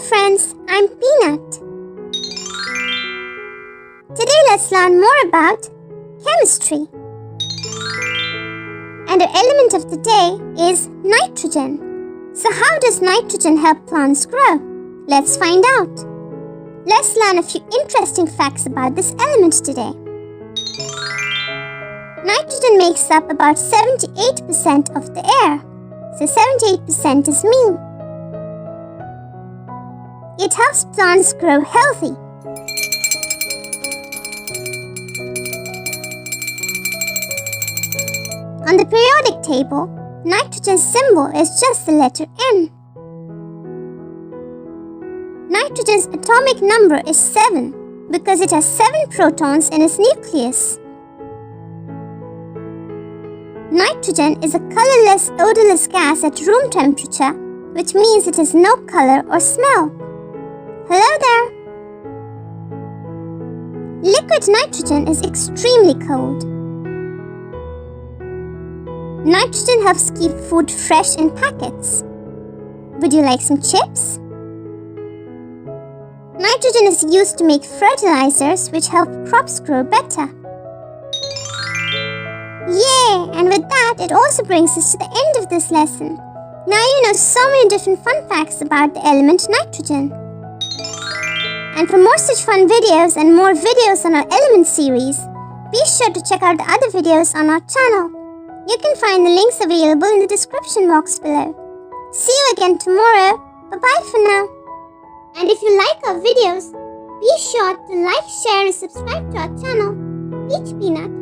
friends, I'm Peanut. Today let's learn more about chemistry. And our element of the day is nitrogen. So how does nitrogen help plants grow? Let's find out. Let's learn a few interesting facts about this element today. Nitrogen makes up about 78% of the air. So 78% is me. It helps plants grow healthy. On the periodic table, nitrogen's symbol is just the letter N. Nitrogen's atomic number is 7 because it has 7 protons in its nucleus. Nitrogen is a colorless, odorless gas at room temperature, which means it has no color or smell. Hello there! Liquid nitrogen is extremely cold. Nitrogen helps keep food fresh in packets. Would you like some chips? Nitrogen is used to make fertilizers which help crops grow better. Yay! And with that, it also brings us to the end of this lesson. Now you know so many different fun facts about the element nitrogen. And for more such fun videos and more videos on our element series, be sure to check out the other videos on our channel. You can find the links available in the description box below. See you again tomorrow. Bye-bye for now. And if you like our videos, be sure to like, share and subscribe to our channel, Peach Peanut.